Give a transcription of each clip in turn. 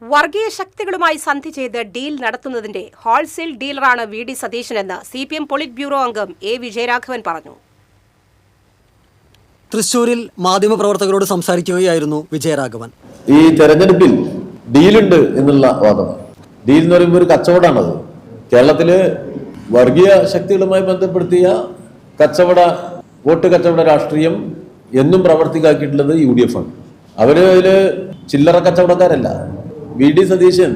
വർഗീയ ശക്തികളുമായി സന്ധി ചെയ്ത് ഡീൽ നടത്തുന്നതിന്റെ ഹോൾസെയിൽ ഡീലറാണ് വി.ഡി. സതീശനെന്ന് CPM പോളിറ്റ് ബ്യൂറോ അംഗം A. വിജയരാഘവൻ പറഞ്ഞു. തൃശ്ശൂരിൽ മാധ്യമപ്രവർത്തകരോട് സംസാരിക്കുകയായിരുന്നു വിജയരാഘവൻ. ഈ തെരഞ്ഞെടുപ്പിൽ ഡീലുണ്ട് എന്നുള്ള വാദമാണ്. ഡീൽ എന്ന് പറയുമ്പോൾ ഒരു കച്ചവടമാണത്. കേരളത്തില് വർഗീയ ശക്തികളുമായി ബന്ധപ്പെടുത്തിയ വോട്ട് കച്ചവട രാഷ്ട്രീയം എന്നും പ്രവർത്തിക്കാക്കിയിട്ടുള്ളത് UDF ആണ്. അവര് അതില് ചില്ലറ കച്ചവടക്കാരല്ല. V.D. സതീശൻ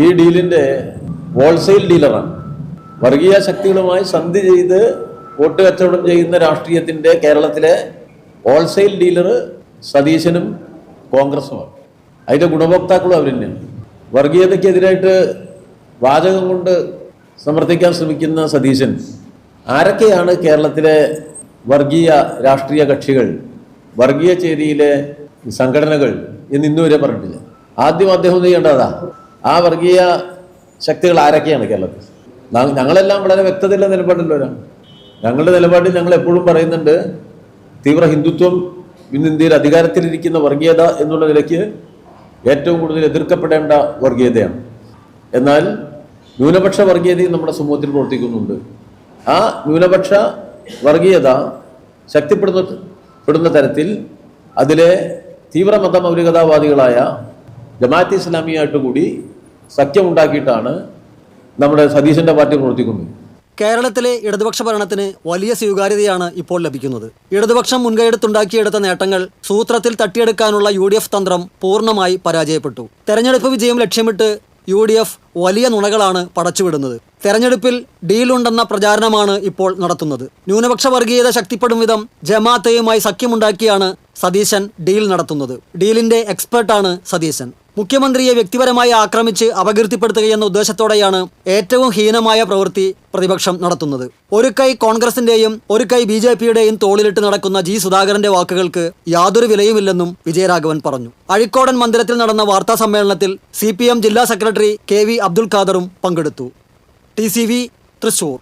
ഈ ഡീലിന്റെ ഹോൾസെയിൽ ഡീലറാണ്. വർഗീയ ശക്തികളുമായി സന്ധി ചെയ്ത് വോട്ട് കച്ചവടം ചെയ്യുന്ന രാഷ്ട്രീയത്തിന്റെ കേരളത്തിലെ ഹോൾസെയിൽ ഡീലർ സതീശനും കോൺഗ്രസുമാണ്. അതിന്റെ ഗുണഭോക്താക്കളും അവർ തന്നെയാണ്. വർഗീയതയ്ക്കെതിരായിട്ട് വാചകം കൊണ്ട് സമർത്ഥിക്കാൻ ശ്രമിക്കുന്ന സതീശൻ ആരൊക്കെയാണ് കേരളത്തിലെ വർഗീയ രാഷ്ട്രീയ കക്ഷികൾ, വർഗീയ ചേരിയിലെ സംഘടനകൾ എന്ന് ഇന്നുവരെ പറഞ്ഞിട്ടില്ല. ആദ്യം അദ്ദേഹം ചെയ്യേണ്ടതാ ആ വർഗീയ ശക്തികൾ ആരൊക്കെയാണ് കേരളത്തിൽ. ഞങ്ങളെല്ലാം വളരെ വ്യക്തതയുള്ള നിലപാടുള്ളവരാണ്. ഞങ്ങളുടെ നിലപാടിൽ ഞങ്ങൾ എപ്പോഴും പറയുന്നുണ്ട്, തീവ്ര ഹിന്ദുത്വം ഇന്ന് ഇന്ത്യയിൽ അധികാരത്തിലിരിക്കുന്ന വർഗീയത എന്നുള്ള നിലയ്ക്ക് ഏറ്റവും കൂടുതൽ എതിർക്കപ്പെടേണ്ട വർഗീയതയാണ്. എന്നാൽ ന്യൂനപക്ഷ വർഗീയതയും നമ്മുടെ സമൂഹത്തിൽ പ്രവർത്തിക്കുന്നുണ്ട്. ആ ന്യൂനപക്ഷ വർഗീയത ശക്തിപ്പെടുന്ന തരത്തിൽ അതിലെ തീവ്ര മതമൗലികതാവാദികളായ ജമാഅത്തെ ഇസ്ലാമിയായിട്ട് കൂടി സഖ്യമുണ്ടാക്കിയിട്ടാണ് നമ്മുടെ സതീശന്റെ പാർട്ടി പ്രവർത്തിക്കുന്നത്. കേരളത്തിലെ ഇടതുപക്ഷ ഭരണത്തിന് വലിയ സ്വീകാര്യതയാണ് ഇപ്പോൾ ലഭിക്കുന്നത്. ഇടതുപക്ഷം മുൻകൈയെടുത്തുണ്ടാക്കിയെടുത്ത നേട്ടങ്ങൾ സൂത്രത്തിൽ തട്ടിയെടുക്കാനുള്ള UDF തന്ത്രം പൂർണ്ണമായി പരാജയപ്പെട്ടു. തെരഞ്ഞെടുപ്പ് വിജയം ലക്ഷ്യമിട്ട് UDF വലിയ നുണകളാണ് പടച്ചുവിടുന്നത്. തെരഞ്ഞെടുപ്പിൽ ഡീലുണ്ടെന്ന പ്രചാരണമാണ് ഇപ്പോൾ നടത്തുന്നത്. ന്യൂനപക്ഷ വർഗീയത ശക്തിപ്പെടും വിധം ജമാഅത്തെയുമായി സഖ്യമുണ്ടാക്കിയാണ് സതീശൻ ഡീൽ നടത്തുന്നത്. ഡീലിന്റെ എക്സ്പെർട്ടാണ് സതീശൻ. മുഖ്യമന്ത്രിയെ വ്യക്തിപരമായി ആക്രമിച്ച് അപകീർത്തിപ്പെടുത്തുകയെന്ന ഉദ്ദേശത്തോടെയാണ് ഏറ്റവും ഹീനമായ പ്രവൃത്തി പ്രതിപക്ഷം നടത്തുന്നത്. ഒരു കൈ കോൺഗ്രസിന്റെയും ഒരു കൈ BJPയുടെയും തോളിലിട്ട് നടക്കുന്ന G. സുധാകരന്റെ വാക്കുകൾക്ക് യാതൊരു വിലയുമില്ലെന്നും വിജയരാഘവൻ പറഞ്ഞു. അഴീക്കോടൻ മന്ദിരത്തിൽ നടന്ന വാർത്താ സമ്മേളനത്തിൽ CPM ജില്ലാ സെക്രട്ടറി KV അബ്ദുൽ ഖാദറും പങ്കെടുത്തു. TCV തൃശൂർ.